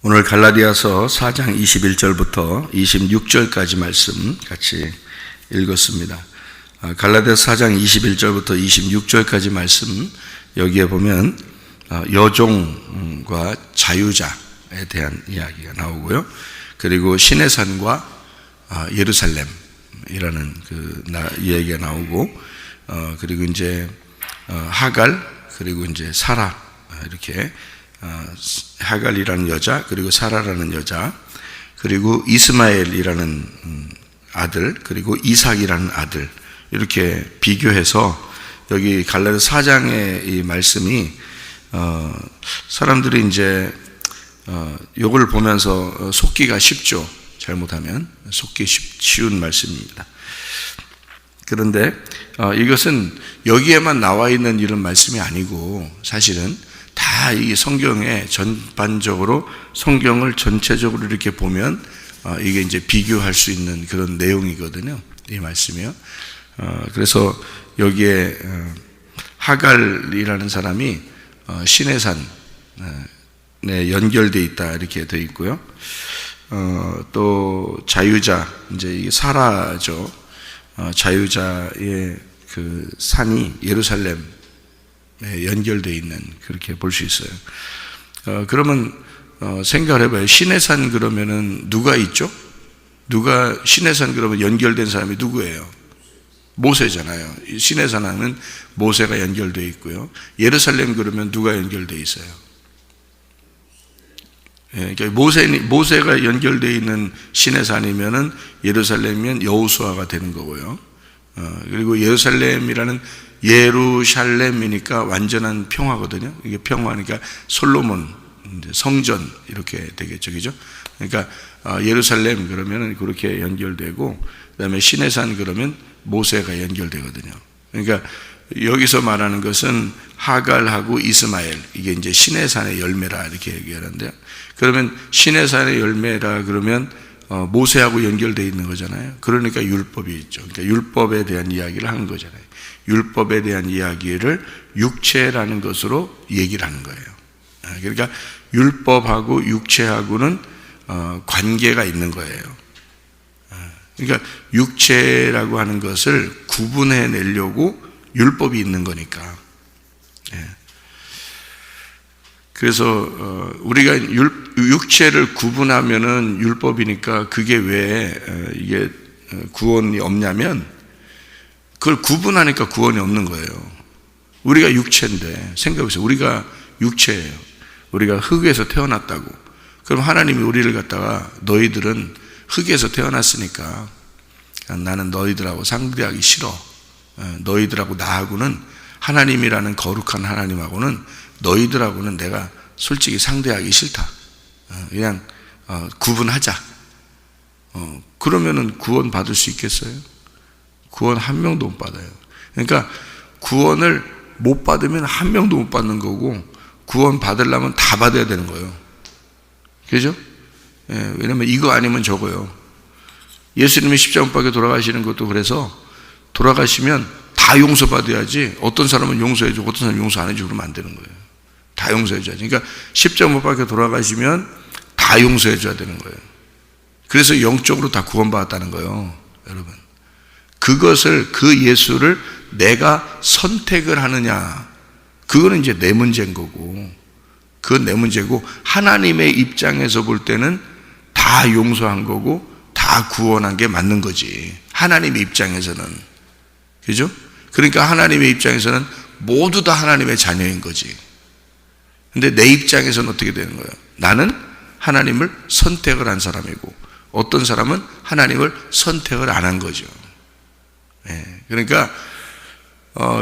오늘 갈라디아서 4장 21절부터 26절까지 말씀 같이 읽었습니다. 갈라디아서 4장 21절부터 26절까지 말씀, 여기에 보면 여종과 자유자에 대한 이야기가 나오고요. 그리고 신의 산과 예루살렘이라는 그 이야기가 나오고, 그리고 이제 하갈, 그리고 이제 사라, 이렇게 하갈이라는 여자, 그리고 사라라는 여자, 그리고 이스마엘이라는 아들, 그리고 이삭이라는 아들, 이렇게 비교해서 여기 갈라디아서 4장의 이 말씀이 사람들이 이제 요걸 보면서 속기가 쉽죠. 잘못하면 속기 쉬운 말씀입니다. 그런데 이것은 여기에만 나와 있는 이런 말씀이 아니고, 사실은 다 이 성경에 전반적으로, 성경을 전체적으로 이렇게 보면 이게 이제 비교할 수 있는 그런 내용이거든요, 이 말씀이요. 그래서 여기에 하갈이라는 사람이 신의 산에 연결되어 있다, 이렇게 되어 있고요. 또 자유자, 이제 이게 사라죠. 자유자의 그 산이 예루살렘에 연결되어 있는, 그렇게 볼 수 있어요. 그러면 생각을 해봐요. 신의 산 그러면은 누가 있죠? 신의 산 그러면 연결된 사람이 누구예요? 모세잖아요. 신의 산하는 모세가 연결되어 있고요. 예루살렘 그러면 누가 연결되어 있어요? 그러니까 모세가 연결되어 있는 신의 산이면은 예루살렘이면 여호수아가 되는 거고요. 그리고 예루살렘이라는, 예루샬렘이니까 완전한 평화거든요. 이게 평화니까 솔로몬 성전 이렇게 되겠죠, 그죠? 그러니까 예루살렘 그러면은 그렇게 연결되고, 그다음에 신의 산 그러면 모세가 연결되거든요. 그러니까 여기서 말하는 것은 하갈하고 이스마엘, 이게 이제 신의 산의 열매라 이렇게 얘기하는데요. 그러면 신의 산의 열매라 그러면 모세하고 연결되어 있는 거잖아요. 그러니까 율법이 있죠. 그러니까 율법에 대한 이야기를 하는 거잖아요. 율법에 대한 이야기를 육체라는 것으로 얘기를 하는 거예요. 그러니까 율법하고 육체하고는 관계가 있는 거예요. 그러니까 육체라고 하는 것을 구분해 내려고 율법이 있는 거니까. 그래서 우리가 육체를 구분하면은 율법이니까, 그게 왜 이게 구원이 없냐면, 그걸 구분하니까 구원이 없는 거예요. 우리가 육체인데, 생각해보세요. 우리가 육체예요. 우리가 흙에서 태어났다고. 그럼 하나님이 우리를 갖다가, 너희들은 흙에서 태어났으니까 나는 너희들하고 상대하기 싫어. 너희들하고 나하고는, 하나님이라는 거룩한 하나님하고는, 너희들하고는 내가 솔직히 상대하기 싫다. 그냥 구분하자. 그러면은 구원 받을 수 있겠어요? 구원 한 명도 못 받아요. 그러니까 구원을 못 받으면 한 명도 못 받는 거고, 구원 받으려면 다 받아야 되는 거예요. 그죠? 왜냐면 이거 아니면 저거요. 예수님이 십자가 못 박혀 돌아가시는 것도 그래서, 돌아가시면 다 용서받아야지, 어떤 사람은 용서해주고 어떤 사람은 용서 안 해주고 그러면 안 되는 거예요. 다 용서해줘야지. 그러니까 십자가 못 박혀 돌아가시면 다 용서해줘야 되는 거예요. 그래서 영적으로 다 구원받았다는 거예요, 여러분. 그것을, 그 예수를 내가 선택을 하느냐, 그거는 이제 내 문제인 거고, 그건 내 문제고, 하나님의 입장에서 볼 때는 다 용서한 거고 다 구원한 게 맞는 거지, 하나님의 입장에서는. 그죠? 그러니까 하나님의 입장에서는 모두 다 하나님의 자녀인 거지. 근데 내 입장에서는 어떻게 되는 거예요? 나는 하나님을 선택을 한 사람이고, 어떤 사람은 하나님을 선택을 안 한 거죠. 그러니까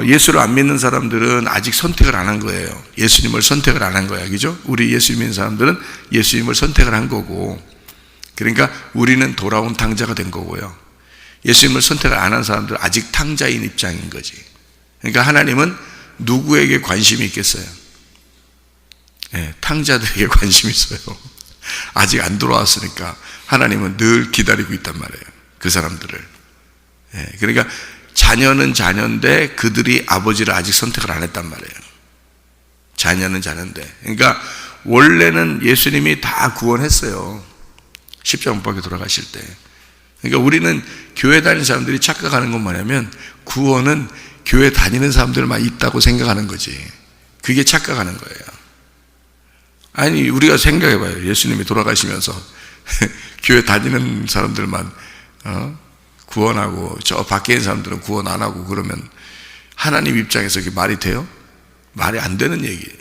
예수를 안 믿는 사람들은 아직 선택을 안 한 거예요. 예수님을 선택을 안 한 거야, 그죠? 우리 예수 믿는 사람들은 예수님을 선택을 한 거고, 그러니까 우리는 돌아온 탕자가 된 거고요. 예수님을 선택을 안 한 사람들은 아직 탕자인 입장인 거지. 그러니까 하나님은 누구에게 관심이 있겠어요? 탕자들에게 관심이 있어요. 아직 안 돌아왔으니까 하나님은 늘 기다리고 있단 말이에요, 그 사람들을. 그러니까 자녀는 자녀인데 그들이 아버지를 아직 선택을 안 했단 말이에요. 자녀는 자녀인데. 그러니까 원래는 예수님이 다 구원했어요. 십자가 못 박혀 돌아가실 때. 그러니까 우리는 교회 다니는 사람들이 착각하는 건 뭐냐면 구원은 교회 다니는 사람들만 있다고 생각하는 거지. 그게 착각하는 거예요. 아니, 우리가 생각해봐요. 예수님이 돌아가시면서 교회 다니는 사람들만 구원하고 저 밖에 있는 사람들은 구원 안 하고 그러면 하나님 입장에서 그게 말이 돼요? 말이 안 되는 얘기예요.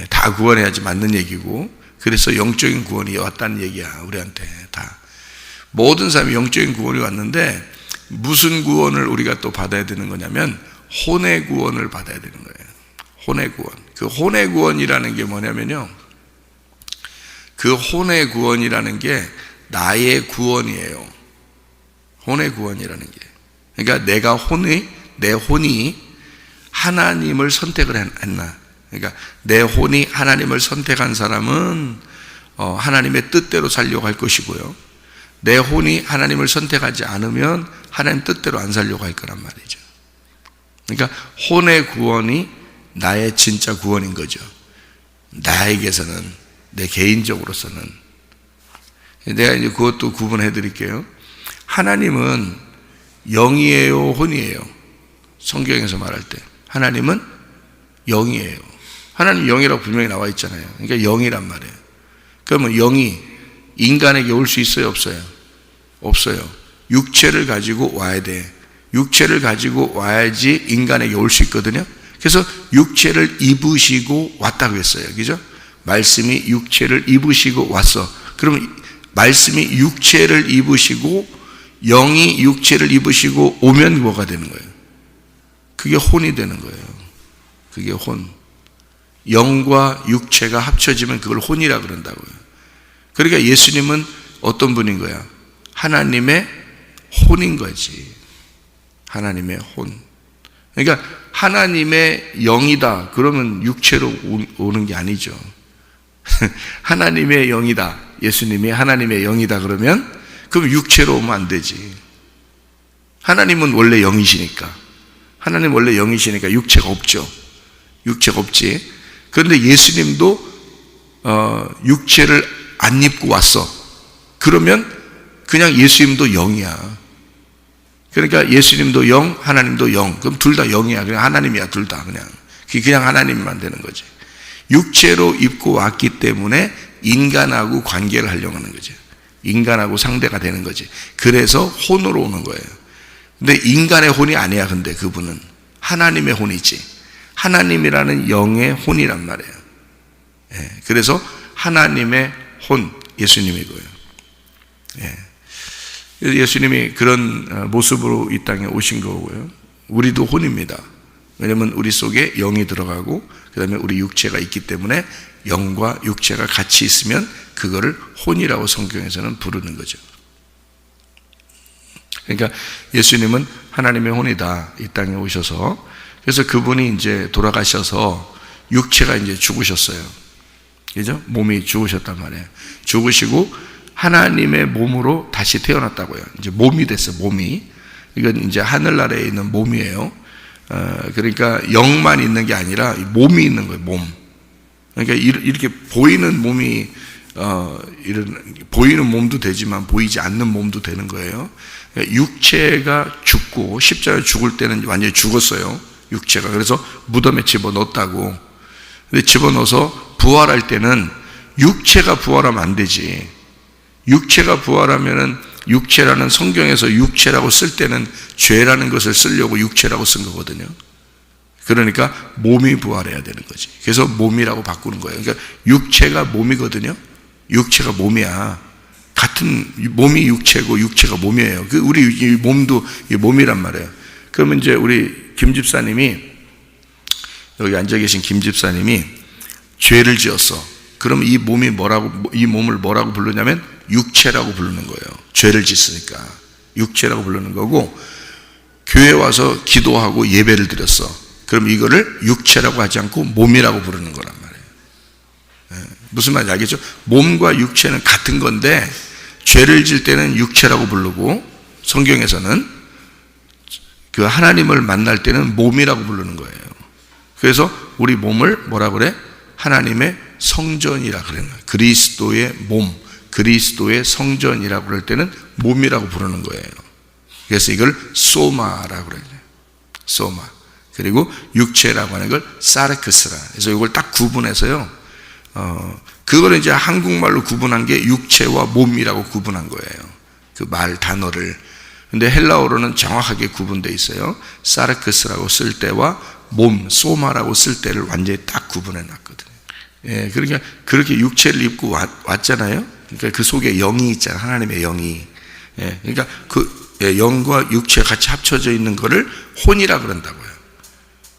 다 구원해야지 맞는 얘기고, 그래서 영적인 구원이 왔다는 얘기야. 우리한테 다 모든 사람이 영적인 구원이 왔는데 무슨 구원을 우리가 또 받아야 되는 거냐면 혼의 구원을 받아야 되는 거예요. 혼의 구원. 그 혼의 구원이라는 게 뭐냐면요, 그 혼의 구원이라는 게 나의 구원이에요. 혼의 구원이라는 게, 그러니까 내 혼이 하나님을 선택을 했나. 그러니까 내 혼이 하나님을 선택한 사람은 하나님의 뜻대로 살려고 할 것이고요, 내 혼이 하나님을 선택하지 않으면 하나님 뜻대로 안 살려고 할 거란 말이죠. 그러니까 혼의 구원이 나의 진짜 구원인 거죠. 나에게서는, 내 개인적으로서는. 내가 이제 그것도 구분해 드릴게요. 하나님은 영이에요, 혼이에요? 성경에서 말할 때 하나님은 영이에요. 하나님 영이라고 분명히 나와 있잖아요. 그러니까 영이란 말이에요. 그러면 영이 인간에게 올 수 있어요, 없어요? 없어요. 육체를 가지고 와야 돼. 육체를 가지고 와야지 인간에게 올 수 있거든요. 그래서 육체를 입으시고 왔다고 했어요. 그죠? 말씀이 육체를 입으시고 왔어. 그러면 말씀이 육체를 입으시고 영이 육체를 입으시고 오면 뭐가 되는 거예요? 그게 혼이 되는 거예요. 그게 혼. 영과 육체가 합쳐지면 그걸 혼이라 그런다고요. 그러니까 예수님은 어떤 분인 거야? 하나님의 혼인 거지. 하나님의 혼. 그러니까 하나님의 영이다 그러면 육체로 오는 게 아니죠. 하나님의 영이다, 예수님이 하나님의 영이다 그러면 그럼 육체로 오면 안 되지. 하나님은 원래 영이시니까. 하나님 원래 영이시니까 육체가 없죠. 육체가 없지. 그런데 예수님도 육체를 안 입고 왔어. 그러면 그냥 예수님도 영이야. 그러니까 예수님도 영, 하나님도 영. 그럼 둘 다 영이야. 그냥 하나님이야, 둘 다. 그냥 하나님만 되는 거지. 육체로 입고 왔기 때문에 인간하고 관계를 하려고 하는 거죠. 인간하고 상대가 되는 거지. 그래서 혼으로 오는 거예요. 근데 인간의 혼이 아니야. 근데 그분은 하나님의 혼이지. 하나님이라는 영의 혼이란 말이에요. 그래서 하나님의 혼, 예수님이고요. 예수님이 그런 모습으로 이 땅에 오신 거고요. 우리도 혼입니다. 왜냐하면 우리 속에 영이 들어가고 그 다음에 우리 육체가 있기 때문에 영과 육체가 같이 있으면 그거를 혼이라고 성경에서는 부르는 거죠. 그러니까 예수님은 하나님의 혼이다. 이 땅에 오셔서. 그래서 그분이 이제 돌아가셔서 육체가 이제 죽으셨어요. 그죠? 몸이 죽으셨단 말이에요. 죽으시고 하나님의 몸으로 다시 태어났다고요. 이제 몸이 됐어요. 몸이. 이건 이제 하늘나라에 있는 몸이에요. 그러니까 영만 있는 게 아니라 몸이 있는 거예요. 몸. 그러니까 이렇게 보이는 몸이 보이는 몸도 되지만 보이지 않는 몸도 되는 거예요. 그러니까 육체가 죽고 십자가에 죽을 때는 완전히 죽었어요. 육체가. 그래서 무덤에 집어넣었다고. 근데 집어넣어서 부활할 때는 육체가 부활하면 안 되지. 육체가 부활하면은 육체라는 성경에서 육체라고 쓸 때는 죄라는 것을 쓰려고 육체라고 쓴 거거든요. 그러니까 몸이 부활해야 되는 거지. 그래서 몸이라고 바꾸는 거예요. 그러니까 육체가 몸이거든요. 육체가 몸이야. 같은 몸이 육체고 육체가 몸이에요. 우리 몸도 몸이란 말이에요. 그러면 이제 우리 김 집사님이, 여기 앉아 계신 김 집사님이 죄를 지었어. 그럼 이 몸을 뭐라고 부르냐면 육체라고 부르는 거예요. 죄를 짓으니까 육체라고 부르는 거고, 교회 와서 기도하고 예배를 드렸어. 그럼 이거를 육체라고 하지 않고 몸이라고 부르는 거란 말이에요. 무슨 말인지 알겠죠? 몸과 육체는 같은 건데 죄를 질 때는 육체라고 부르고, 성경에서는 그 하나님을 만날 때는 몸이라고 부르는 거예요. 그래서 우리 몸을 뭐라 그래? 하나님의 성전이라 그러는 거예요. 그리스도의 몸, 그리스도의 성전이라고 그럴 때는 몸이라고 부르는 거예요. 그래서 이걸 소마라고 그래요. 소마. 그리고 육체라고 하는 걸 사르크스라. 그래서 이걸 딱 구분해서요. 그거를 이제 한국말로 구분한 게 육체와 몸이라고 구분한 거예요. 그 말 단어를. 근데 헬라어로는 정확하게 구분되어 있어요. 사르크스라고 쓸 때와 몸, 소마라고 쓸 때를 완전히 딱 구분해 놨거든요. 예, 그러니까 그렇게 육체를 입고 왔잖아요. 그러니까 그 속에 영이 있잖아요. 하나님의 영이. 예, 그러니까 그 영과 육체가 같이 합쳐져 있는 거를 혼이라 그런다고요.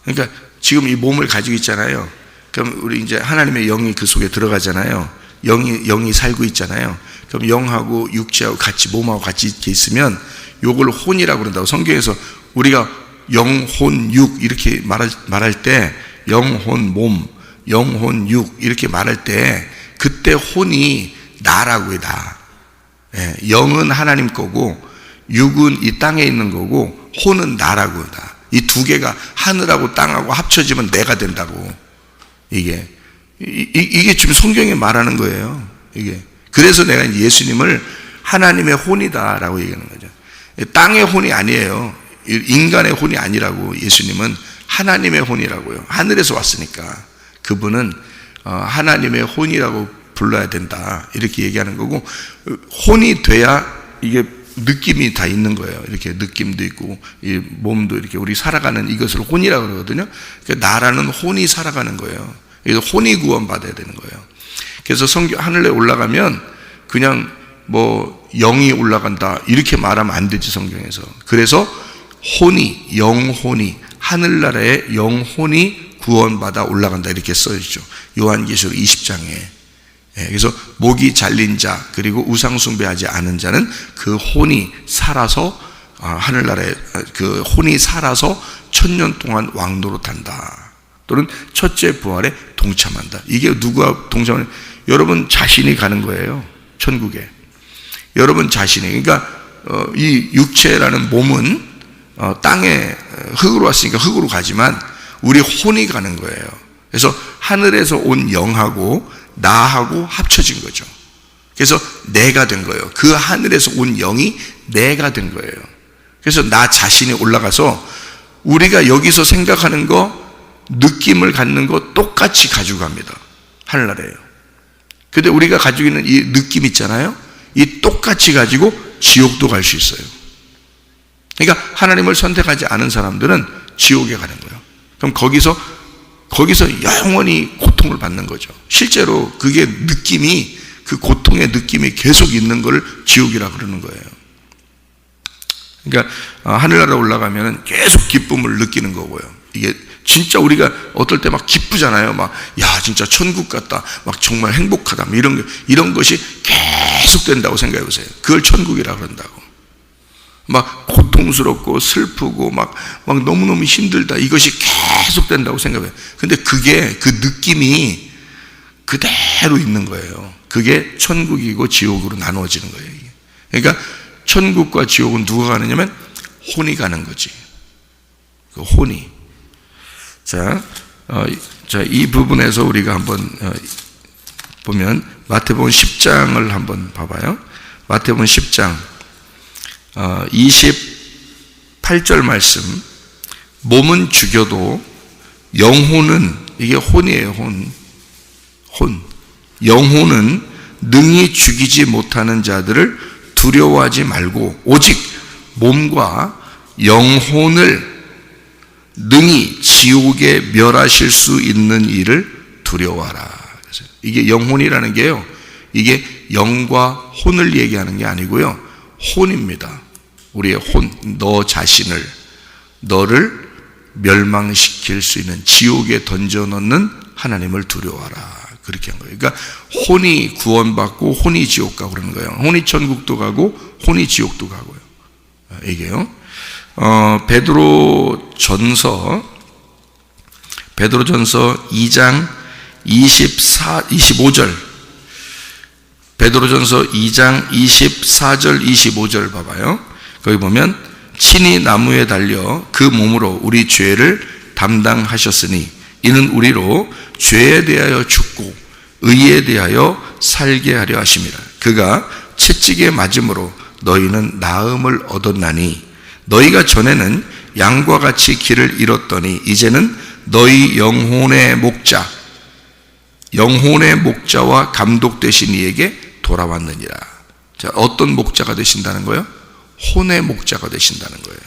그러니까 지금 이 몸을 가지고 있잖아요. 그럼 우리 이제 하나님의 영이 그 속에 들어가잖아요. 영이 살고 있잖아요. 그럼 영하고 육체하고 같이 몸하고 같이 이렇게 있으면 요걸 혼이라고 그런다고. 성경에서 우리가 영혼 육 이렇게 말할 때 영혼 몸, 영혼 육 이렇게 말할 때 그때 혼이 나라고요. 나. 예, 영은 하나님 거고 육은 이 땅에 있는 거고 혼은 나라고. 나. 이 두 개가 하늘하고 땅하고 합쳐지면 내가 된다고. 이게 지금 성경에 말하는 거예요. 이게. 그래서 내가 예수님을 하나님의 혼이다라고 얘기하는 거죠. 땅의 혼이 아니에요. 인간의 혼이 아니라고. 예수님은 하나님의 혼이라고요. 하늘에서 왔으니까 그분은 하나님의 혼이라고 불러야 된다 이렇게 얘기하는 거고, 혼이 돼야 이게 느낌이 다 있는 거예요. 이렇게 느낌도 있고 이 몸도 이렇게 우리 살아가는 이것을 혼이라고 그러거든요. 그러니까 나라는 혼이 살아가는 거예요. 그래서 혼이 구원받아야 되는 거예요. 그래서 하늘에 올라가면 그냥 뭐 영이 올라간다 이렇게 말하면 안 되지, 성경에서. 그래서 혼이, 영혼이, 하늘나라의 영혼이 구원받아 올라간다 이렇게 써있죠. 요한계시록 20장에. 그래서 목이 잘린 자 그리고 우상 숭배하지 않은 자는 그 혼이 살아서 하늘나라에 그 혼이 살아서 1000년 동안 왕노릇한다. 또는 첫째 부활에 동참한다. 이게 누가 동참하냐? 여러분 자신이 가는 거예요. 천국에. 여러분 자신이. 그러니까 이 육체라는 몸은 땅에 흙으로 왔으니까 흙으로 가지만 우리 혼이 가는 거예요. 그래서 하늘에서 온 영하고 나하고 합쳐진 거죠. 그래서 내가 된 거예요. 그 하늘에서 온 영이 내가 된 거예요. 그래서 나 자신이 올라가서 우리가 여기서 생각하는 거, 느낌을 갖는 거 똑같이 가지고 갑니다. 하늘나라에요. 근데 우리가 가지고 있는 이 느낌 있잖아요. 이 똑같이 가지고 지옥도 갈 수 있어요. 그러니까 하나님을 선택하지 않은 사람들은 지옥에 가는 거예요. 그럼 거기서 영원히 고통을 받는 거죠. 실제로 그게 느낌이, 그 고통의 느낌이 계속 있는 걸 지옥이라 그러는 거예요. 그러니까 하늘나라 올라가면 계속 기쁨을 느끼는 거고요. 이게 진짜 우리가 어떨 때 막 기쁘잖아요. 막, 야, 진짜 천국 같다. 막 정말 행복하다. 이런 것이 계속 된다고 생각해 보세요. 그걸 천국이라 그런다고. 막 고통스럽고 슬프고 막 너무너무 힘들다. 이것이 계속 된다고 생각해요. 근데 그게, 그 느낌이 그대로 있는 거예요. 그게 천국이고 지옥으로 나누어지는 거예요. 그러니까 천국과 지옥은 누가 가느냐면 혼이 가는 거지. 그 혼이. 자, 이 부분에서 우리가 한번 보면 마태복음 10장을 한번 봐봐요. 마태복음 10장 28절 말씀. 몸은 죽여도 영혼은, 이게 혼이에요. 혼. 영혼은 능히 죽이지 못하는 자들을 두려워하지 말고 오직 몸과 영혼을 능히 지옥에 멸하실 수 있는 일을 두려워하라. 이게 영혼이라는 게요, 이게 영과 혼을 얘기하는 게 아니고요, 혼입니다. 우리의 혼, 너 자신을, 너를 멸망시킬 수 있는, 지옥에 던져넣는 하나님을 두려워하라. 그렇게 한 거예요. 그러니까 혼이 구원받고 혼이 지옥 가고 그러는 거예요. 혼이 천국도 가고 혼이 지옥도 가고요. 이게요. 베드로전서 2장 25절. 베드로전서 2장 24절 25절 봐봐요. 거기 보면 친히 나무에 달려 그 몸으로 우리 죄를 담당하셨으니 이는 우리로 죄에 대하여 죽고 의에 대하여 살게 하려 하심이라. 그가 채찍에 맞음으로 너희는 나음을 얻었나니 너희가 전에는 양과 같이 길을 잃었더니 이제는 너희 영혼의 목자와 감독 되신 이에게 돌아왔느니라. 자, 어떤 목자가 되신다는 거예요? 혼의 목자가 되신다는 거예요.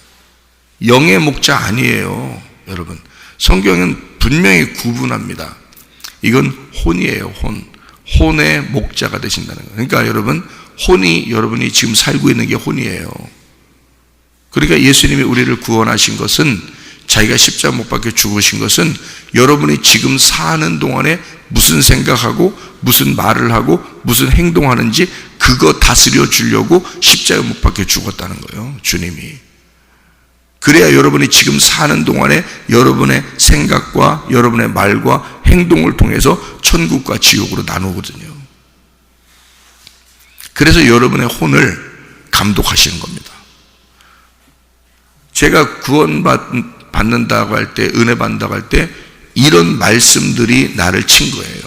영의 목자 아니에요, 여러분. 성경은 분명히 구분합니다. 이건 혼이에요, 혼. 혼의 목자가 되신다는 거예요. 그러니까 여러분, 여러분이 지금 살고 있는 게 혼이에요. 그러니까 예수님이 우리를 구원하신 것은, 자기가 십자가 못 박혀 죽으신 것은 여러분이 지금 사는 동안에 무슨 생각하고 무슨 말을 하고 무슨 행동하는지 그거 다스려 주려고 십자가 못 박혀 죽었다는 거예요, 주님이. 그래야 여러분이 지금 사는 동안에 여러분의 생각과 여러분의 말과 행동을 통해서 천국과 지옥으로 나누거든요. 그래서 여러분의 혼을 감독하시는 겁니다. 제가 구원받는다고 할 때, 은혜 받는다고 할 때 이런 말씀들이 나를 친 거예요.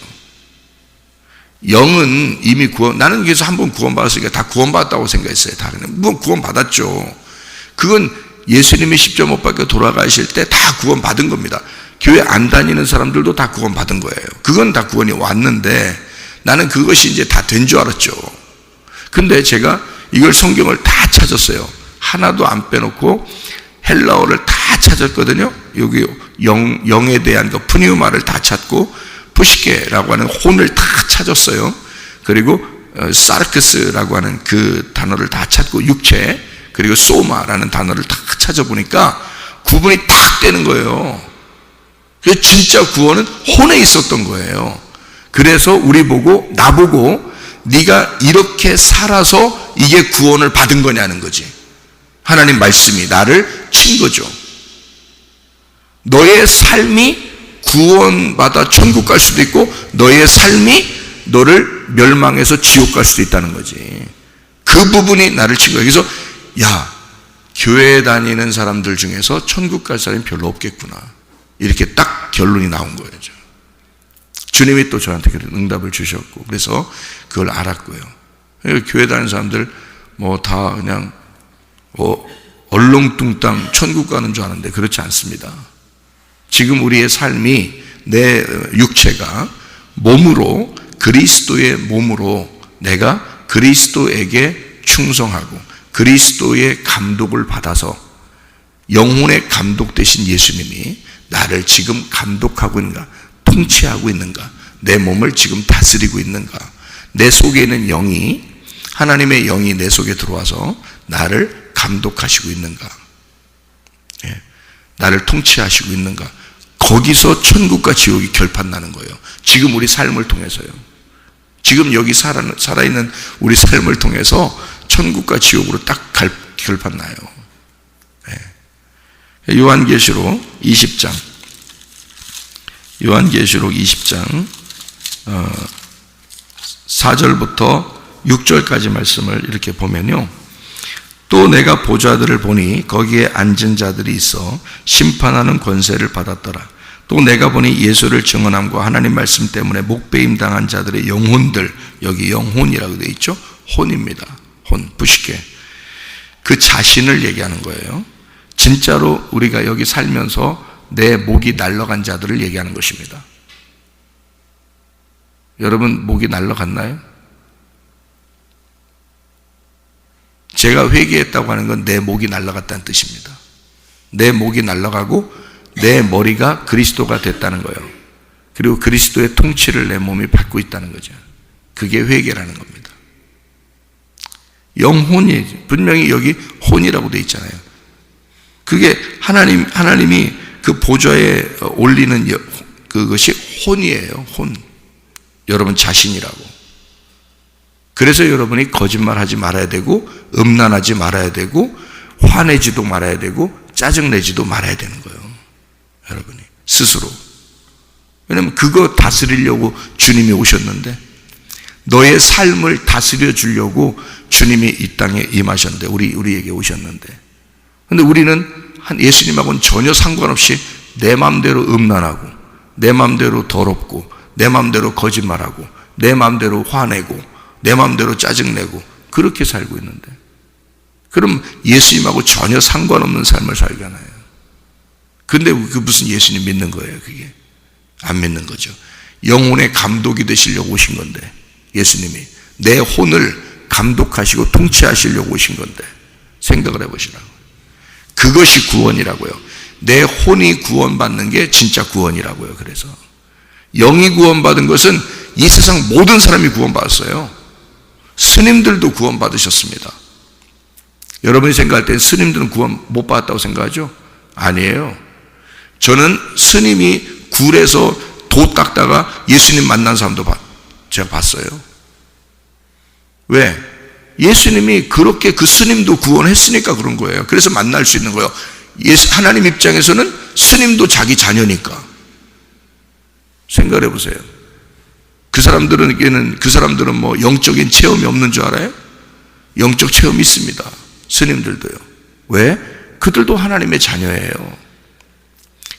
영은 이미 나는 그래서 한번 구원받았으니까 다 구원받았다고 생각했어요. 다른 뭐 구원받았죠. 그건 예수님이 십자가 못 박혀 돌아가실 때 다 구원받은 겁니다. 교회 안 다니는 사람들도 다 구원받은 거예요. 그건 다 구원이 왔는데 나는 그것이 이제 다 된 줄 알았죠. 근데 제가 이걸 성경을 다 찾았어요. 하나도 안 빼놓고 헬라어를 다 찾았거든요. 여기 영에 대한 그 푸니우마를 다 찾고 푸시케라고 하는 혼을 다 찾았어요. 그리고 사르크스라고 하는 그 단어를 다 찾고 육체, 그리고 소마라는 단어를 다 찾아보니까 구분이 딱 되는 거예요. 그래서 진짜 구원은 혼에 있었던 거예요. 그래서 나보고 네가 이렇게 살아서 이게 구원을 받은 거냐는 거지. 하나님 말씀이 나를 친 거죠. 너의 삶이 구원받아 천국 갈 수도 있고 너의 삶이 너를 멸망해서 지옥 갈 수도 있다는 거지. 그 부분이 나를 친 거예요. 그래서 교회 다니는 사람들 중에서 천국 갈 사람이 별로 없겠구나, 이렇게 딱 결론이 나온 거예요. 주님이 또 저한테 그런 응답을 주셨고, 그래서 그걸 알았고요. 교회 다니는 사람들 다 그냥 얼렁뚱땅 천국 가는 줄 아는데 그렇지 않습니다. 지금 우리의 삶이, 내 육체가 몸으로, 그리스도의 몸으로 내가 그리스도에게 충성하고 그리스도의 감독을 받아서 영혼의 감독 되신 예수님이 나를 지금 감독하고 있는가, 통치하고 있는가, 내 몸을 지금 다스리고 있는가, 내 속에 있는 영이, 하나님의 영이 내 속에 들어와서 나를 감독하시고 있는가, 나를 통치하시고 있는가, 거기서 천국과 지옥이 결판나는 거예요. 지금 우리 삶을 통해서요. 지금 여기 살아있는 우리 삶을 통해서 천국과 지옥으로 딱 결판나요. 요한계시록 20장 4절부터 6절까지 말씀을 이렇게 보면요, 또 내가 보좌들을 보니 거기에 앉은 자들이 있어 심판하는 권세를 받았더라. 또 내가 보니 예수를 증언함과 하나님 말씀 때문에 목배임 당한 자들의 영혼들, 여기 영혼이라고 되어 있죠. 혼입니다. 혼, 부시게. 그 자신을 얘기하는 거예요. 진짜로 우리가 여기 살면서 내 목이 날아간 자들을 얘기하는 것입니다. 여러분 목이 날아갔나요? 제가 회개했다고 하는 건 내 목이 날아갔다는 뜻입니다. 내 목이 날아가고 내 머리가 그리스도가 됐다는 거예요. 그리고 그리스도의 통치를 내 몸이 받고 있다는 거죠. 그게 회개라는 겁니다. 영혼이 분명히 여기 혼이라고 되어 있잖아요. 그게 하나님이 그 보좌에 올리는 그것이 혼이에요. 혼. 여러분 자신이라고. 그래서 여러분이 거짓말하지 말아야 되고, 음란하지 말아야 되고, 화내지도 말아야 되고, 짜증내지도 말아야 되는 거예요. 여러분이 스스로. 왜냐하면 그거 다스리려고 주님이 오셨는데, 너의 삶을 다스려 주려고 주님이 이 땅에 임하셨는데, 우리에게 오셨는데, 근데 우리는 예수님하고는 전혀 상관없이 내 마음대로 음란하고, 내 마음대로 더럽고, 내 마음대로 거짓말하고, 내 마음대로 화내고 내 마음대로 짜증내고 그렇게 살고 있는데, 그럼 예수님하고 전혀 상관없는 삶을 살잖아요. 근데 그 무슨 예수님 믿는 거예요? 그게 안 믿는 거죠. 영혼의 감독이 되시려고 오신 건데, 예수님이 내 혼을 감독하시고 통치하시려고 오신 건데 생각을 해보시라고. 그것이 구원이라고요. 내 혼이 구원받는 게 진짜 구원이라고요. 그래서 영이 구원받은 것은 이 세상 모든 사람이 구원받았어요. 스님들도 구원받으셨습니다. 여러분이 생각할 때 스님들은 구원 못 받았다고 생각하죠? 아니에요. 저는 스님이 굴에서 도 닦다가 예수님 만난 사람도 제가 봤어요. 왜? 예수님이 그렇게 그 스님도 구원했으니까 그런 거예요. 그래서 만날 수 있는 거예요. 하나님 입장에서는 스님도 자기 자녀니까. 생각해 보세요. 그 사람들은 뭐 영적인 체험이 없는 줄 알아요? 영적 체험이 있습니다. 스님들도요. 왜? 그들도 하나님의 자녀예요.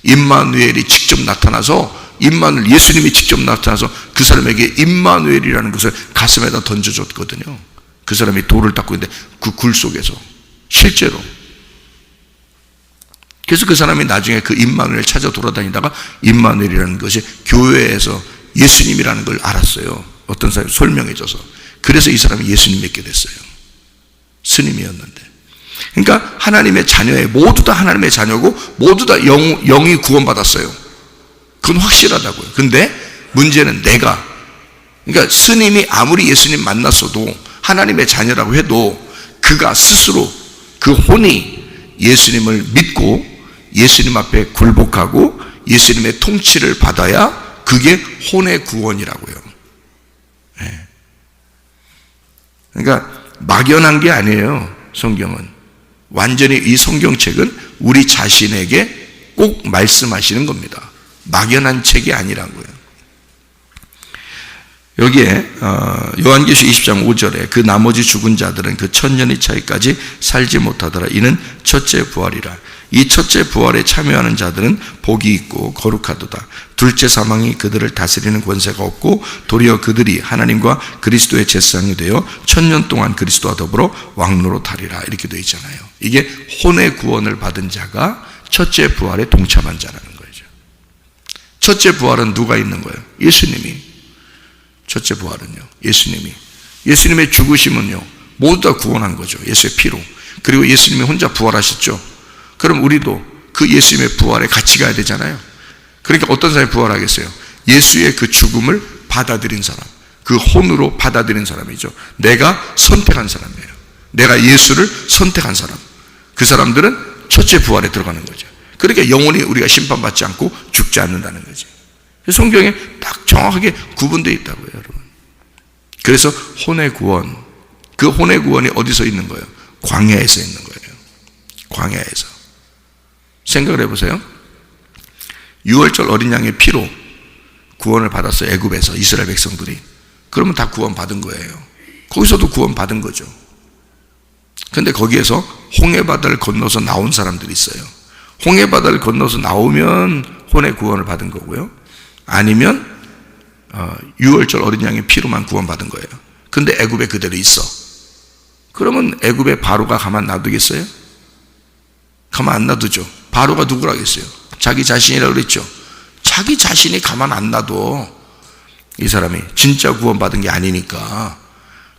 임마누엘이 직접 나타나서, 예수님이 직접 나타나서 그 사람에게 임마누엘이라는 것을 가슴에다 던져줬거든요. 그 사람이 돌을 닦고 있는데 그 굴 속에서 실제로. 그래서 그 사람이 나중에 그 임마누엘 찾아 돌아다니다가 임마누엘이라는 것이 교회에서 예수님이라는 걸 알았어요. 어떤 사람이 설명해줘서. 그래서 이 사람이 예수님 믿게 됐어요. 스님이었는데. 그러니까 하나님의 자녀예요. 모두 다 하나님의 자녀고 모두 다 영이 구원받았어요. 그건 확실하다고요. 근데 문제는 그러니까 스님이 아무리 예수님 만났어도 하나님의 자녀라고 해도 그가 스스로 그 혼이 예수님을 믿고 예수님 앞에 굴복하고 예수님의 통치를 받아야 그게 혼의 구원이라고요. 네. 그러니까 막연한 게 아니에요. 성경은 완전히, 이 성경책은 우리 자신에게 꼭 말씀하시는 겁니다. 막연한 책이 아니라고요. 여기에 요한계시 20장 5절에 그 나머지 죽은 자들은 그 천년의 차이까지 살지 못하더라. 이는 첫째 부활이라. 이 첫째 부활에 참여하는 자들은 복이 있고 거룩하도다. 둘째 사망이 그들을 다스리는 권세가 없고 도리어 그들이 하나님과 그리스도의 제사장이 되어 천년 동안 그리스도와 더불어 왕노로 타리라. 이렇게 되어 있잖아요. 이게 혼의 구원을 받은 자가 첫째 부활에 동참한 자라는 거죠. 첫째 부활은 누가 있는 거예요? 예수님이. 첫째 부활은요, 예수님의 죽으심은요 모두 다 구원한 거죠. 예수의 피로. 그리고 예수님이 혼자 부활하셨죠. 그럼 우리도 그 예수님의 부활에 같이 가야 되잖아요. 그러니까 어떤 사람이 부활하겠어요? 예수의 그 죽음을 받아들인 사람, 그 혼으로 받아들인 사람이죠. 내가 선택한 사람이에요. 내가 예수를 선택한 사람. 그 사람들은 첫째 부활에 들어가는 거죠. 그러니까 영원히 우리가 심판받지 않고 죽지 않는다는 거지. 성경에 딱 정확하게 구분되어 있다고요, 여러분. 그래서 혼의 구원, 그 혼의 구원이 어디서 있는 거예요? 광야에서 있는 거예요. 광야에서. 생각을 해보세요. 6월절 어린 양의 피로 구원을 받았어요. 애굽에서 이스라엘 백성들이. 그러면 다 구원 받은 거예요. 거기서도 구원 받은 거죠. 근데 거기에서 홍해바다를 건너서 나온 사람들이 있어요. 홍해바다를 건너서 나오면 혼의 구원을 받은 거고요. 아니면 6월절 어린 양의 피로만 구원받은 거예요. 근데 애굽에 그대로 있어. 그러면 애굽의 바로가 가만 놔두겠어요? 가만 안 놔두죠. 바로가 누구라겠어요? 자기 자신이라고 그랬죠. 자기 자신이 가만 안 놔둬. 이 사람이 진짜 구원받은 게 아니니까.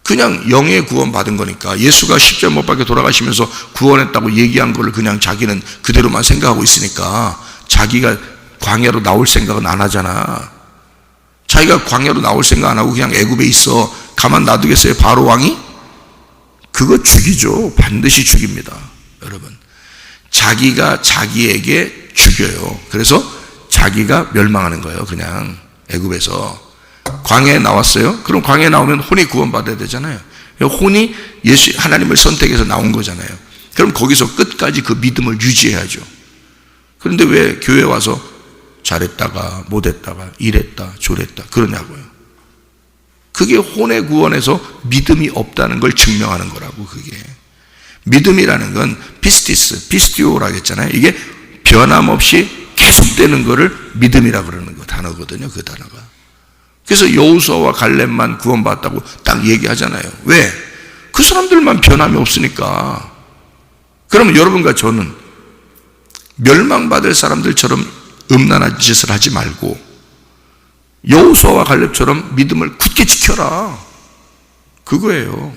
그냥 영의 구원받은 거니까. 예수가 십자가 못 박혀 돌아가시면서 구원했다고 얘기한 거를 그냥 자기는 그대로만 생각하고 있으니까 자기가 광야로 나올 생각은 안 하잖아. 자기가 광야로 나올 생각 안 하고 그냥 애굽에 있어. 가만 놔두겠어요? 바로 왕이? 그거 죽이죠. 반드시 죽입니다. 여러분, 자기가 자기에게 죽여요. 그래서 자기가 멸망하는 거예요. 그냥 애굽에서. 광야에 나왔어요. 그럼 광야에 나오면 혼이 구원받아야 되잖아요. 혼이 하나님을 선택해서 나온 거잖아요. 그럼 거기서 끝까지 그 믿음을 유지해야죠. 그런데 왜 교회 와서 잘했다가 못했다가 이랬다 저랬다 그러냐고요. 그게 혼의 구원에서 믿음이 없다는 걸 증명하는 거라고. 그게 믿음이라는 건 피스티오라고 했잖아요. 이게 변함없이 계속되는 거를 믿음이라고 그러는 거 단어거든요. 그 단어가. 그래서 여호수아와 갈렙만 구원받았다고 딱 얘기하잖아요. 왜? 그 사람들만 변함이 없으니까. 그러면 여러분과 저는 멸망받을 사람들처럼 음란한 짓을 하지 말고 여호수아와 갈렙처럼 믿음을 굳게 지켜라. 그거예요.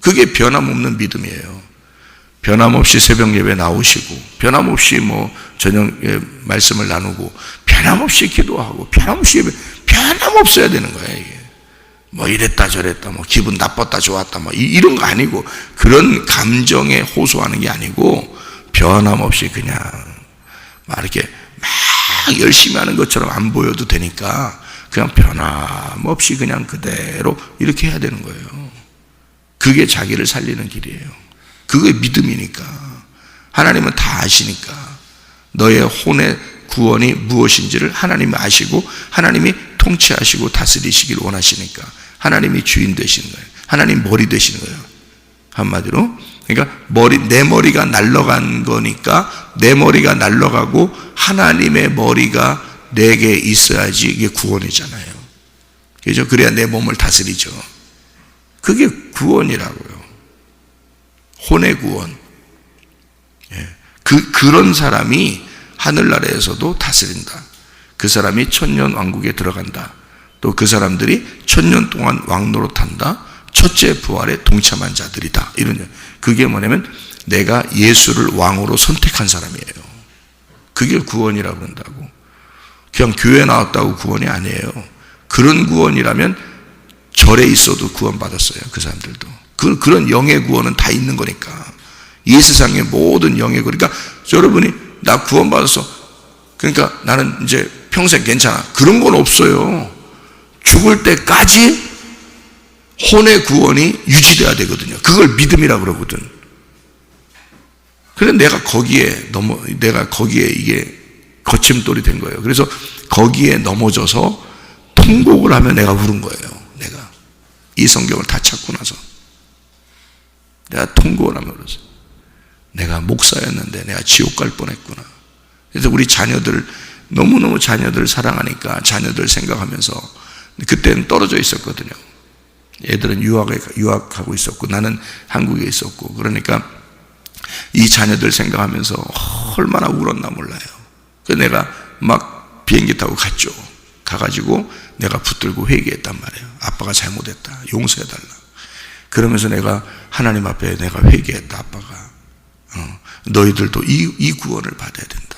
그게 변함없는 믿음이에요. 변함없이 새벽 예배 나오시고, 변함없이 저녁에 말씀을 나누고, 변함없이 기도하고, 변함없이 예배, 변함없어야 되는 거예요, 이게. 이랬다 저랬다, 기분 나빴다 좋았다, 이런 거 아니고, 그런 감정에 호소하는 게 아니고, 변함없이 그냥, 이렇게 막 열심히 하는 것처럼 안 보여도 되니까, 그냥 변함없이 그냥 그대로 이렇게 해야 되는 거예요. 그게 자기를 살리는 길이에요. 그게 믿음이니까. 하나님은 다 아시니까. 너의 혼의 구원이 무엇인지를 하나님이 아시고 하나님이 통치하시고 다스리시길 원하시니까 하나님이 주인 되시는 거예요. 하나님 머리 되시는 거예요. 한마디로. 그러니까 내 머리가 날아간 거니까 내 머리가 날아가고 하나님의 머리가 내게 있어야지 이게 구원이잖아요. 그죠? 그래야 내 몸을 다스리죠. 그게 구원이라고요. 혼의 구원. 그런 사람이 하늘나라에서도 다스린다. 그 사람이 천년 왕국에 들어간다. 또 그 사람들이 천년 동안 왕노릇한다. 첫째 부활에 동참한 자들이다. 이런, 그게 뭐냐면 내가 예수를 왕으로 선택한 사람이에요. 그게 구원이라고 그런다고. 그냥 교회 나왔다고 구원이 아니에요. 그런 구원이라면 절에 있어도 구원받았어요. 그 사람들도. 그런 영의 구원은 다 있는 거니까. 이 세상의 모든 영의 구원. 그러니까 여러분이 나 구원받았어. 그러니까 나는 이제 평생 괜찮아. 그런 건 없어요. 죽을 때까지 혼의 구원이 유지돼야 되거든요. 그걸 믿음이라고 그러거든. 그래서 내가 거기에 이게 거침돌이 된 거예요. 그래서 거기에 넘어져서 통곡을 하면 내가 울은 거예요. 내가 이 성경을 다 찾고 나서 내가 통곡을 하면 울었어요. 내가 목사였는데 내가 지옥 갈 뻔했구나. 그래서 우리 자녀들 너무너무 자녀들 사랑하니까 자녀들 생각하면서 그때는 떨어져 있었거든요. 애들은 유학하고 있었고 나는 한국에 있었고 그러니까 이 자녀들 생각하면서 얼마나 울었나 몰라요. 그래서 내가 막 비행기 타고 갔죠. 가가지고 내가 붙들고 회개했단 말이에요. 아빠가 잘못했다. 용서해달라. 그러면서 내가 하나님 앞에 내가 회개했다. 아빠가 너희들도 이 구원을 받아야 된다.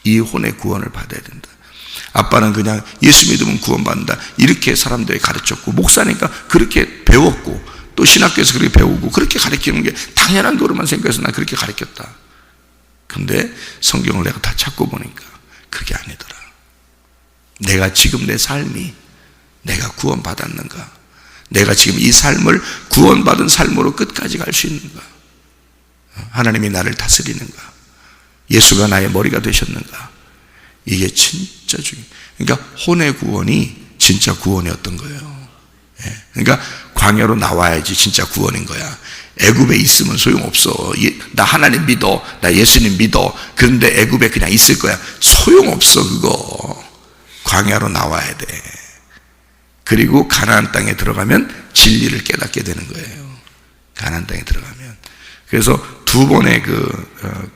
이 혼의 구원을 받아야 된다. 아빠는 그냥 예수 믿으면 구원받는다 이렇게 사람들이 가르쳤고 목사니까 그렇게 배웠고 또 신학교에서 그렇게 배우고 그렇게 가르치는 게 당연한 거로만 생각해서 난 그렇게 가르쳤다. 근데 성경을 내가 다 찾고 보니까 그게 아니더라. 내가 지금 내 삶이 내가 구원받았는가? 내가 지금 이 삶을 구원받은 삶으로 끝까지 갈 수 있는가? 하나님이 나를 다스리는가? 예수가 나의 머리가 되셨는가? 이게 진짜 중요해요. 그러니까 혼의 구원이 진짜 구원이었던 거예요. 그러니까 광야로 나와야지 진짜 구원인 거야. 애굽에 있으면 소용없어. 나 하나님 믿어. 나 예수님 믿어. 그런데 애굽에 그냥 있을 거야. 소용없어 그거. 광야로 나와야 돼. 그리고 가나안 땅에 들어가면 진리를 깨닫게 되는 거예요. 가나안 땅에 들어가면. 그래서 두 번의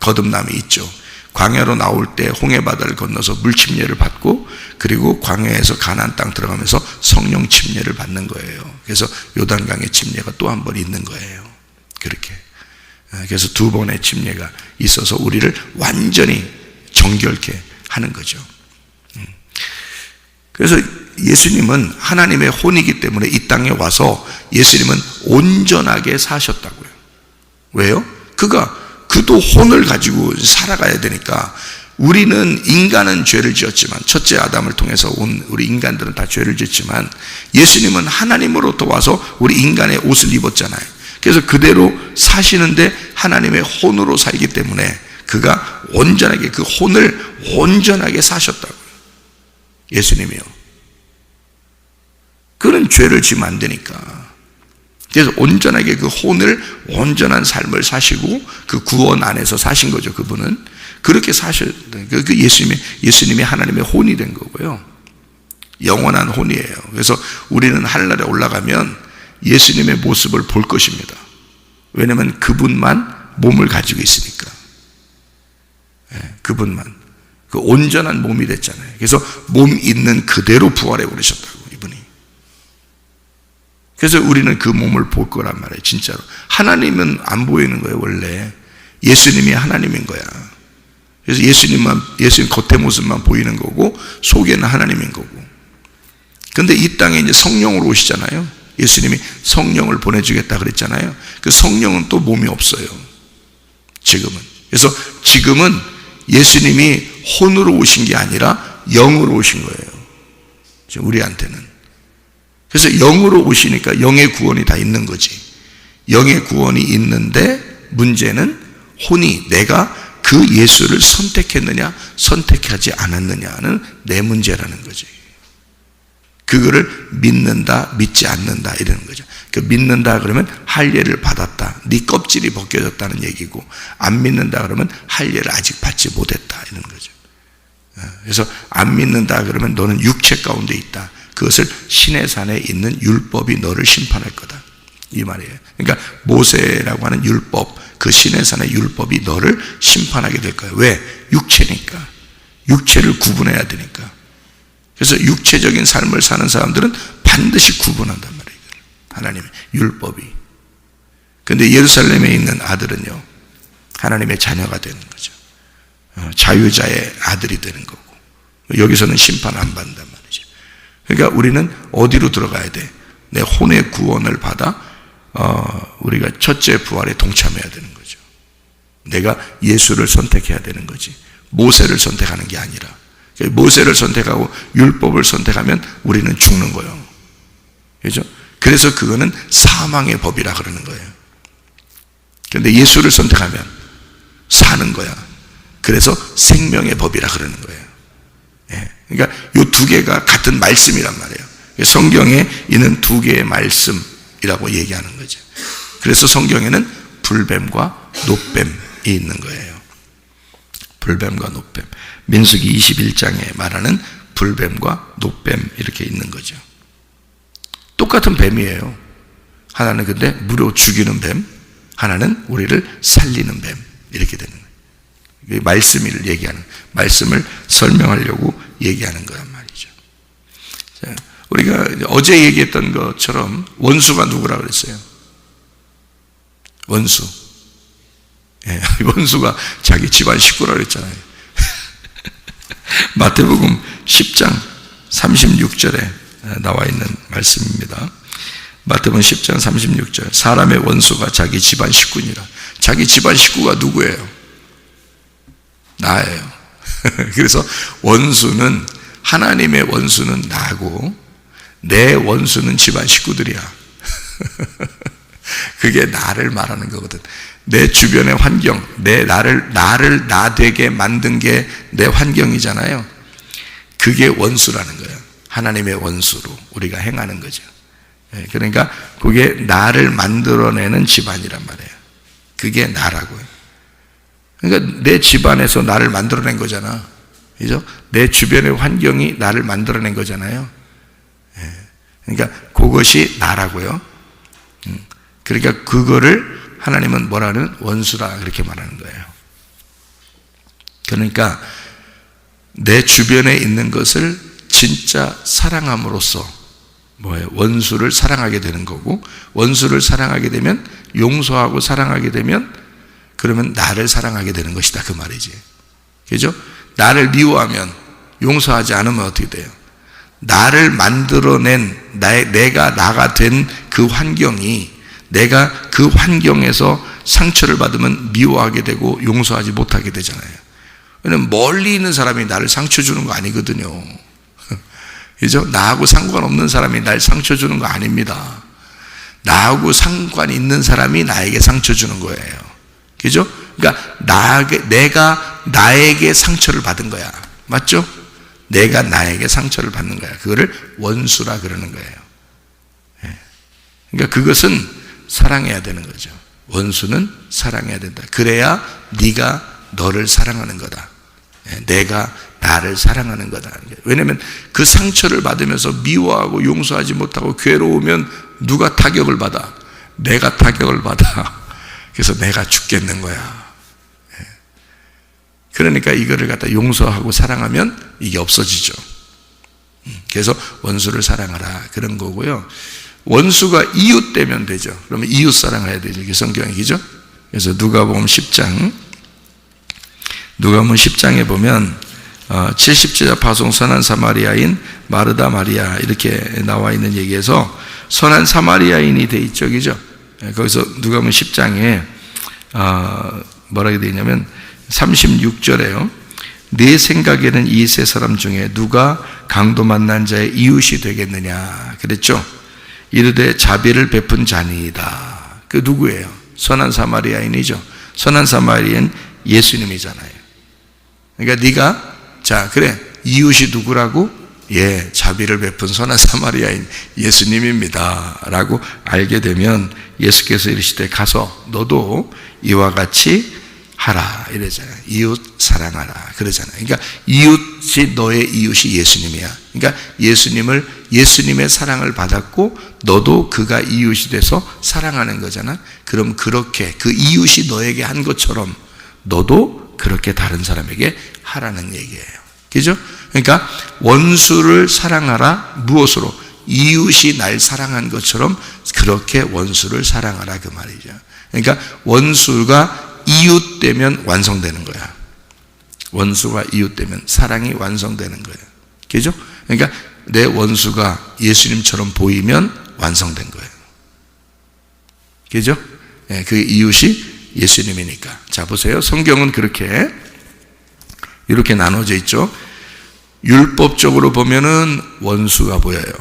거듭남이 있죠. 광야로 나올 때 홍해바다를 건너서 물 침례를 받고 그리고 광야에서 가나안 땅 들어가면서 성령 침례를 받는 거예요. 그래서 요단강의 침례가 또 한 번 있는 거예요. 그렇게. 그래서 두 번의 침례가 있어서 우리를 완전히 정결케 하는 거죠. 그래서 예수님은 하나님의 혼이기 때문에 이 땅에 와서 예수님은 온전하게 사셨다고요. 왜요? 그도 혼을 가지고 살아가야 되니까. 우리는 인간은 죄를 지었지만 첫째 아담을 통해서 온 우리 인간들은 다 죄를 지었지만 예수님은 하나님으로부터 와서 우리 인간의 옷을 입었잖아요. 그래서 그대로 사시는데 하나님의 혼으로 살기 때문에 그가 온전하게 그 혼을 온전하게 사셨다고요. 예수님이요. 그는 죄를 지면 안 되니까. 그래서 온전하게 그 혼을 온전한 삶을 사시고 그 구원 안에서 사신 거죠. 그분은 그렇게 사셔야 돼요. 그 예수님이 하나님의 혼이 된 거고요. 영원한 혼이에요. 그래서 우리는 하늘나라에 올라가면 예수님의 모습을 볼 것입니다. 왜냐하면 그분만 몸을 가지고 있으니까. 그분만 그 온전한 몸이 됐잖아요. 그래서 몸 있는 그대로 부활해 버리셨다고, 이분이. 그래서 우리는 그 몸을 볼 거란 말이에요. 진짜로 하나님은 안 보이는 거예요. 원래 예수님이 하나님인 거야. 그래서 예수님 겉의 모습만 보이는 거고 속에는 하나님인 거고. 근데 이 땅에 이제 성령으로 오시잖아요. 예수님이 성령을 보내주겠다 그랬잖아요. 그 성령은 또 몸이 없어요, 지금은. 그래서 지금은 예수님이 혼으로 오신 게 아니라 영으로 오신 거예요, 우리한테는. 그래서 영으로 오시니까 영의 구원이 다 있는 거지. 영의 구원이 있는데 문제는 혼이, 내가 그 예수를 선택했느냐 선택하지 않았느냐는 내 문제라는 거지. 그거를 믿는다 믿지 않는다 이러는 거죠. 그 믿는다 그러면 할례를 받았다, 네 껍질이 벗겨졌다는 얘기고, 안 믿는다 그러면 할례를 아직 받지 못했다 이런 거죠. 그래서 안 믿는다 그러면 너는 육체 가운데 있다, 그것을 신의 산에 있는 율법이 너를 심판할 거다, 이 말이에요. 그러니까 모세라고 하는 율법, 그 신의 산의 율법이 너를 심판하게 될 거예요. 왜? 육체니까. 육체를 구분해야 되니까. 그래서 육체적인 삶을 사는 사람들은 반드시 구분한단 말이에요, 하나님의 율법이. 그런데 예루살렘에 있는 아들은요, 하나님의 자녀가 되는 거죠. 자유자의 아들이 되는 거고, 여기서는 심판 안 받는단 말이죠. 그러니까 우리는 어디로 들어가야 돼? 내 혼의 구원을 받아 우리가 첫째 부활에 동참해야 되는 거죠. 내가 예수를 선택해야 되는 거지, 모세를 선택하는 게 아니라. 모세를 선택하고 율법을 선택하면 우리는 죽는 거예요. 그렇죠? 그래서 그거는 사망의 법이라 그러는 거예요. 그런데 예수를 선택하면 사는 거야. 그래서 생명의 법이라 그러는 거예요. 그러니까 이 두 개가 같은 말씀이란 말이에요. 성경에 있는 두 개의 말씀이라고 얘기하는 거죠. 그래서 성경에는 불뱀과 노뱀이 있는 거예요. 불뱀과 노뱀. 민수기 21장에 말하는 불뱀과 노뱀 이렇게 있는 거죠. 똑같은 뱀이에요. 하나는 근데 무료 죽이는 뱀, 하나는 우리를 살리는 뱀, 이렇게 되는 거예요. 말씀을 얘기하는, 말씀을 설명하려고 얘기하는 거란 말이죠. 자, 우리가 어제 얘기했던 것처럼 원수가 누구라 그랬어요? 원수. 원수가 자기 집안 식구라 그랬잖아요. 마태복음 10장 36절에 나와 있는 말씀입니다. 마태복음 10장 36절. 사람의 원수가 자기 집안 식구니라. 자기 집안 식구가 누구예요? 나예요. 그래서 원수는, 하나님의 원수는 나고 내 원수는 집안 식구들이야. 그게 나를 말하는 거거든. 내 주변의 환경, 나를 나 되게 만든 게 내 환경이잖아요. 그게 원수라는 거예요. 하나님의 원수로 우리가 행하는 거죠. 그러니까 그게 나를 만들어내는 집안이란 말이에요. 그게 나라고요. 그러니까 내 집안에서 나를 만들어낸 거잖아. 그죠? 내 주변의 환경이 나를 만들어낸 거잖아요. 그러니까 그것이 나라고요. 그러니까 그거를 하나님은 뭐라는? 원수라 그렇게 말하는 거예요. 그러니까 내 주변에 있는 것을 진짜 사랑함으로써 뭐예요? 원수를 사랑하게 되는 거고, 원수를 사랑하게 되면, 용서하고 사랑하게 되면, 그러면 나를 사랑하게 되는 것이다, 그 말이지. 그죠? 나를 미워하면, 용서하지 않으면 어떻게 돼요? 나를 만들어낸, 내가 나가 된 그 환경이, 내가 그 환경에서 상처를 받으면 미워하게 되고 용서하지 못하게 되잖아요. 왜냐면 멀리 있는 사람이 나를 상처 주는 거 아니거든요. 그죠? 나하고 상관없는 사람이 날 상처 주는 거 아닙니다. 나하고 상관이 있는 사람이 나에게 상처 주는 거예요. 그죠? 그러니까 내가 나에게 상처를 받은 거야. 맞죠? 내가 나에게 상처를 받는 거야. 그거를 원수라 그러는 거예요. 그러니까 그것은 사랑해야 되는 거죠. 원수는 사랑해야 된다. 그래야 네가 너를 사랑하는 거다. 내가 나를 사랑하는 거다. 왜냐하면 그 상처를 받으면서 미워하고 용서하지 못하고 괴로우면 누가 타격을 받아? 내가 타격을 받아. 그래서 내가 죽겠는 거야. 그러니까 이거를 갖다 용서하고 사랑하면 이게 없어지죠. 그래서 원수를 사랑하라 그런 거고요. 원수가 이웃되면 되죠. 그러면 이웃 사랑해야 되죠. 이게 성경이죠. 그래서 누가복음 10장에 보면 70제자 파송 선한 사마리아인 마르다 마리아 이렇게 나와 있는 얘기에서 선한 사마리아인이 돼 있죠. 그죠? 거기서 누가복음 10장에 뭐라고 되어 있냐면 36절에요. 내 생각에는 이 세 사람 중에 누가 강도 만난 자의 이웃이 되겠느냐 그랬죠. 이르되 자비를 베푼 자니이다. 그 누구예요? 선한 사마리아인이죠. 선한 사마리아인 예수님이잖아요. 그러니까 네가 자 그래 이웃이 누구라고? 예, 자비를 베푼 선한 사마리아인 예수님입니다 라고 알게 되면 예수께서 이르시되 가서 너도 이와 같이 하라 이러잖아요. 이웃 사랑하라 그러잖아요. 그러니까 이웃이 너의 이웃이 예수님이야. 그러니까 예수님의 사랑을 받았고 너도 그가 이웃이 돼서 사랑하는 거잖아. 그럼 그렇게 그 이웃이 너에게 한 것처럼 너도 그렇게 다른 사람에게 하라는 얘기예요. 그죠? 그러니까 원수를 사랑하라. 무엇으로? 이웃이 날 사랑한 것처럼 그렇게 원수를 사랑하라 그 말이죠. 그러니까 원수가 이웃되면 완성되는 거야. 원수가 이웃되면 사랑이 완성되는 거예요. 그죠? 그러니까 내 원수가 예수님처럼 보이면 완성된 거예요. 그죠? 네, 그 이웃이 예수님이니까. 자, 보세요. 성경은 이렇게 나눠져 있죠. 율법적으로 보면은 원수가 보여요.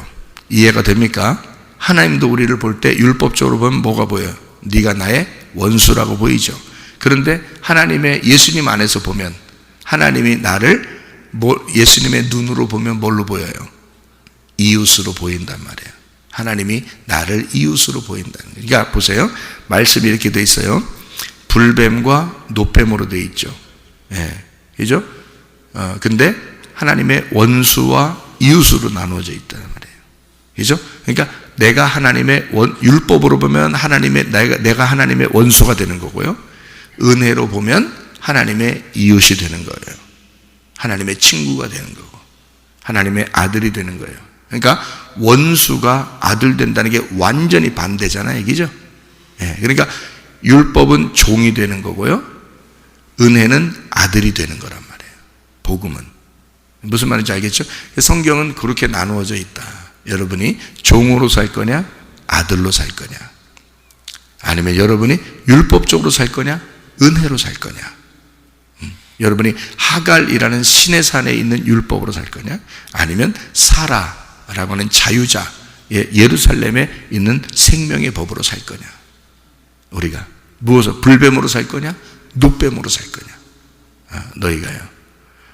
이해가 됩니까? 하나님도 우리를 볼 때 율법적으로 보면 뭐가 보여요? 네가 나의 원수라고 보이죠. 그런데 하나님의 예수님 안에서 보면 하나님이 나를 예수님의 눈으로 보면 뭘로 보여요? 이웃으로 보인단 말이에요. 하나님이 나를 이웃으로 보인다는 거예요. 그러니까 보세요. 말씀이 이렇게 돼 있어요. 불뱀과 노뱀으로 돼 있죠. 예. 그죠? 근데 하나님의 원수와 이웃으로 나누어져 있다는 말이에요. 그죠? 그러니까 내가 하나님의 율법으로 보면 내가 하나님의 원수가 되는 거고요. 은혜로 보면 하나님의 이웃이 되는 거예요. 하나님의 친구가 되는 거고 하나님의 아들이 되는 거예요. 그러니까 원수가 아들 된다는 게 완전히 반대잖아요. 얘기죠? 예, 그러니까 율법은 종이 되는 거고요. 은혜는 아들이 되는 거란 말이에요. 복음은. 무슨 말인지 알겠죠? 성경은 그렇게 나누어져 있다. 여러분이 종으로 살 거냐 아들로 살 거냐, 아니면 여러분이 율법적으로 살 거냐 은혜로 살 거냐, 여러분이 하갈이라는 신의 산에 있는 율법으로 살 거냐, 아니면 사라라고 하는 자유자 예루살렘에 있는 생명의 법으로 살 거냐. 우리가 무엇을 불뱀으로 살 거냐 노뱀으로 살 거냐. 너희가요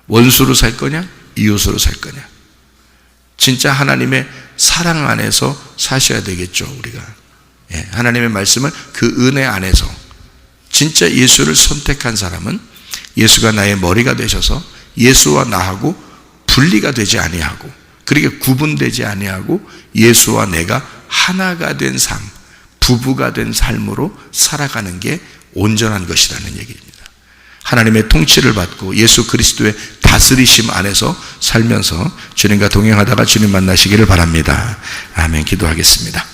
원수로 살 거냐 이웃으로 살 거냐. 진짜 하나님의 사랑 안에서 사셔야 되겠죠. 우리가 하나님의 말씀을 그 은혜 안에서 진짜 예수를 선택한 사람은 예수가 나의 머리가 되셔서 예수와 나하고 분리가 되지 아니하고 그렇게 구분되지 아니하고 예수와 내가 하나가 된 삶, 부부가 된 삶으로 살아가는 게 온전한 것이라는 얘기입니다. 하나님의 통치를 받고 예수 그리스도의 다스리심 안에서 살면서 주님과 동행하다가 주님 만나시기를 바랍니다. 아멘. 기도하겠습니다.